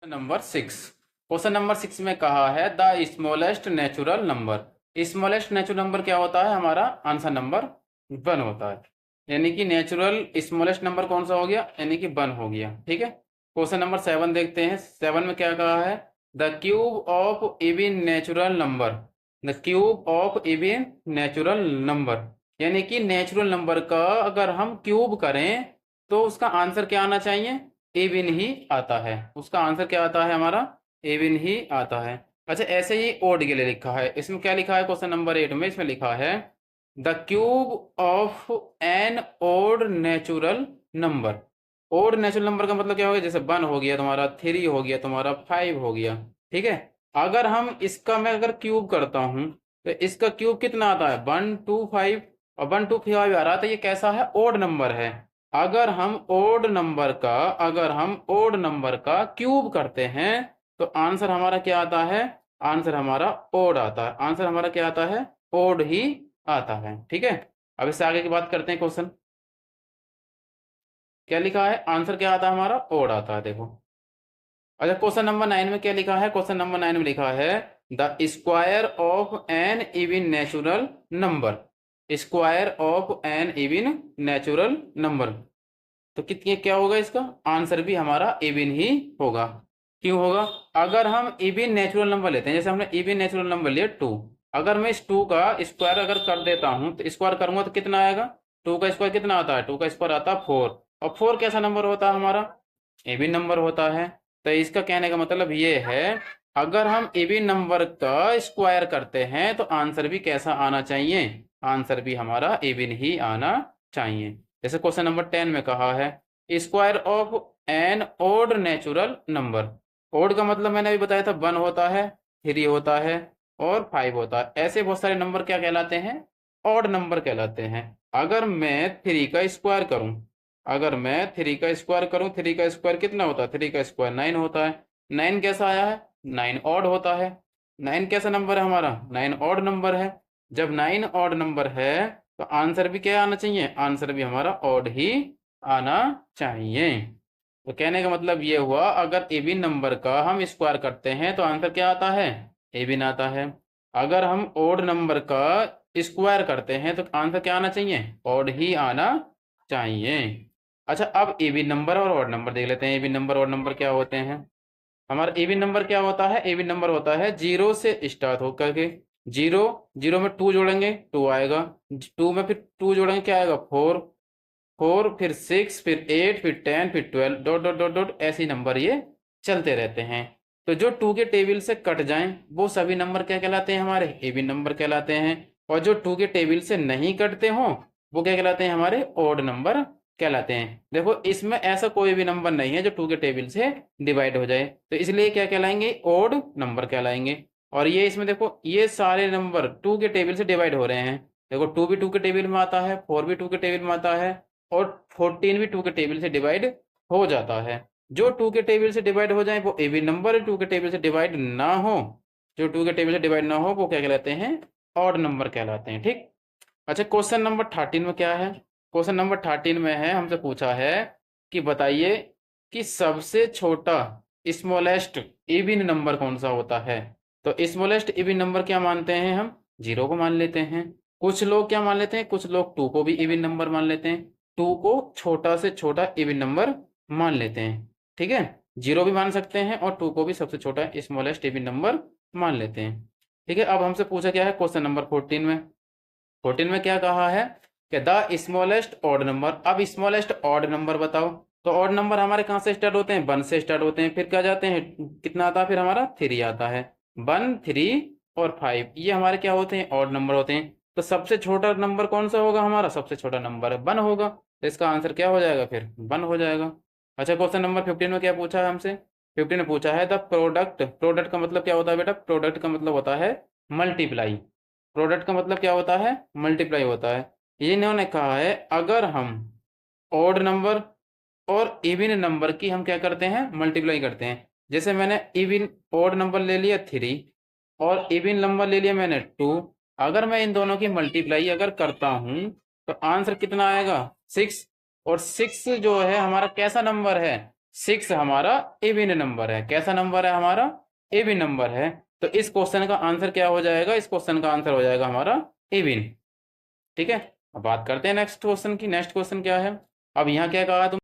Number 6। Question number 6 में कहा है the smallest natural number. Smallest natural number क्या होता है? हमारा आंसर नंबर 1 होता है। यानी कि नेचुरल स्मॉलेस्ट नंबर कौन सा हो गया? यानी कि 1 हो गया। ठीक है। क्वेश्चन नंबर 7 देखते हैं। 7 में क्या कहा है? The cube of even natural number. The cube of even natural number यानी कि नेचुरल नंबर का अगर हम क्यूब करें तो उसका आंसर क्या आना चाहिए? एविन ही आता है। उसका आंसर क्या आता है हमारा? एविन ही आता है। अच्छा, ऐसे ही ओड के लिए लिखा है। इसमें क्या लिखा है? क्वेश्चन नंबर 8 में इसमें लिखा है the cube of an odd natural number. Odd natural number का मतलब क्या हो गया? जैसे 1 हो गया तुम्हारा, 3 हो गया तुम्हारा, 5 हो गया। ठीक है। अगर हम इसका मैं अगर क्यूब करता हूं तो इसका क्यूब कितना आता है? 125। और 125 आ रहा था, ये कैसा है? ओड नंबर है। अगर हम ओड नंबर का क्यूब करते हैं तो आंसर हमारा क्या आता है? आंसर हमारा ओड आता है। आंसर हमारा क्या आता है? ओड ही आता है। ठीक है। अब इससे आगे की बात करते हैं। क्वेश्चन क्या लिखा है? आंसर क्या आता है हमारा? ओड आता है। देखो, अच्छा, क्वेश्चन नंबर 9 में क्या लिखा है? क्वेश्चन नंबर 9 में लिखा है the square of an even natural number. Square of an even natural number तो कितनी क्या होगा? इसका आंसर भी हमारा इवन ही होगा। क्यों होगा? अगर हम इवन नेचुरल नंबर लेते हैं, जैसे हमने इवन नेचुरल नंबर लिया 2, अगर मैं इस 2 का स्क्वायर अगर कर देता हूं तो स्क्वायर करूंगा तो कितना आएगा? 2 का स्क्वायर कितना आता है? 2 का स्क्वायर आता है 4। और 4 कैसा नंबर होता है हमारा? इवन नंबर होता है। तो इसका कहने का मतलब ये है, अगर हम इवन नंबर का स्क्वायर करते हैं तो आंसर भी कैसा आना चाहिए? आंसर भी हमारा इवन ही आना चाहिए। जैसे क्वेश्चन नंबर 10 में कहा है square of an odd natural number. Odd का मतलब मैंने अभी बताया था, 1 होता है, 3 होता है और 5 होता है। ऐसे बहुत सारे नंबर क्या कहलाते हैं? ऑड नंबर कहलाते हैं। अगर मैं 3 का स्क्वायर करूं, अगर मैं 3 का स्क्वायर करूं, 3 का स्क्वायर कितना होता है? 3 का स्क्वायर 9 होता है। 9 कैसा आया है? 9 ऑड होता है। 9 कैसा नंबर है हमारा? 9 ऑड नंबर है। जब 9 ऑड नंबर है तो आंसर भी क्या आना चाहिए? आंसर भी हमारा ऑड ही आना चाहिए। तो कहने का मतलब ये हुआ, अगर इवन नंबर का हम स्क्वायर करते हैं तो आंसर क्या आता है? इवन आता है। अगर हम ओड नंबर का स्क्वायर करते हैं तो आंसर क्या आना चाहिए? ऑड ही आना चाहिए। अच्छा, अब इवन नंबर और ऑड नंबर देख लेते हैं। इवन नंबर ऑड नंबर क्या होते हैं? हमारा इवन नंबर क्या होता है? इवन नंबर होता है 0 से स्टार्ट होकर के। 0, 0 में 2 जोड़ेंगे 2 आएगा। 2 में फिर 2 जोड़ेंगे क्या आएगा? 4। 4 फिर 6 फिर 8 फिर 10 फिर 12 डॉट डॉट डॉट डॉट, ऐसे ही नंबर ये चलते रहते हैं। तो जो 2 के टेबल से कट जाएं वो सभी नंबर क्या कहलाते हैं? हमारे इवन नंबर कहलाते हैं। और जो 2 के टेबल से नहीं कटते हों वो क्या कहलाते हैं? हमारे ओड नंबर कहलाते हैं। देखो, इसमें ऐसा कोई भी नंबर नहीं है जो 2 के टेबल से डिवाइड हो जाए, तो इसलिए क्या कहलाएंगे? ओड नंबर कहलाएंगे। और ये इसमें देखो, ये सारे नंबर 2 के टेबल से डिवाइड हो रहे हैं। देखो, 2 भी 2 के टेबल में आता है, 4 भी 2 के टेबल में आता है और 14 भी 2 के टेबल से डिवाइड हो जाता है। जो 2 के टेबल से डिवाइड हो जाए वो इवन नंबर, 2 के टेबल से डिवाइड ना हो, जो 2 के टेबल से डिवाइड ना हो वो क्या कहलाते हैं? ऑड नंबर कहलाते हैं। ठीक। अच्छा, क्वेश्चन नंबर 13 में क्या है? क्वेश्चन नंबर 13 में है, हमसे पूछा है कि बताइए कि सबसे छोटा स्मॉलेस्ट इवन नंबर कौन सा होता है? तो स्मॉलेस्ट इवन नंबर क्या मानते हैं हम? 0 को मान लेते हैं। कुछ लोग क्या मान लेते हैं? कुछ लोग 2 को भी इवन नंबर मान लेते हैं। 2 को छोटा से छोटा इवन नंबर मान लेते हैं। ठीक है। 0 भी मान सकते हैं और 2 को भी सबसे छोटा स्मॉलेस्ट इवन नंबर मान लेते हैं। ठीक है। अब हमसे पूछा क्या है क्वेश्चन नंबर 14 में? 14 में क्या कहा है कि द स्मॉलेस्ट ऑड नंबर। अब स्मॉलेस्ट ऑड नंबर बताओ। तो ऑड नंबर हमारे कहाँ से स्टार्ट होते हैं? 1 से स्टार्ट होते हैं, फिर क्या जाते हैं? कितना आता है फिर हमारा? 3 आता है। 1, 3 और 5 ये हमारे क्या होते हैं? ऑड नंबर होते हैं। तो सबसे छोटा नंबर कौन सा होगा? हमारा सबसे छोटा नंबर 1 होगा। तो इसका आंसर क्या हो जाएगा? फिर 1 हो जाएगा। अच्छा, क्वेश्चन नंबर 15 में क्या पूछा है हमसे? 15 में पूछा है द प्रोडक्ट। प्रोडक्ट का मतलब क्या होता है बेटा? प्रोडक्ट का मतलब होता है मल्टीप्लाई। प्रोडक्ट का मतलब क्या होता है? मल्टीप्लाई होता है। ये इन्होंने कहा है अगर हम ऑड नंबर और इवन नंबर की हम क्या करते हैं? मल्टीप्लाई करते हैं। जैसे मैंने इवन ऑड नंबर ले लिया 3 और इवन नंबर ले लिया मैंने 2। अगर मैं इन दोनों की मल्टीप्लाई अगर करता हूं तो आंसर कितना आएगा? 6। और 6 जो है हमारा कैसा नंबर है? 6 हमारा इवन नंबर है। कैसा नंबर है हमारा? इवन नंबर है। तो इस क्वेश्चन का आंसर क्या हो जाएगा? इस क्वेश्चन का आंसर हो जाएगा हमारा इवन। ठीक है, अब बात करते हैं नेक्स्ट क्वेश्चन की। नेक्स्ट क्वेश्चन क्या है? अब यहाँ क्या कहा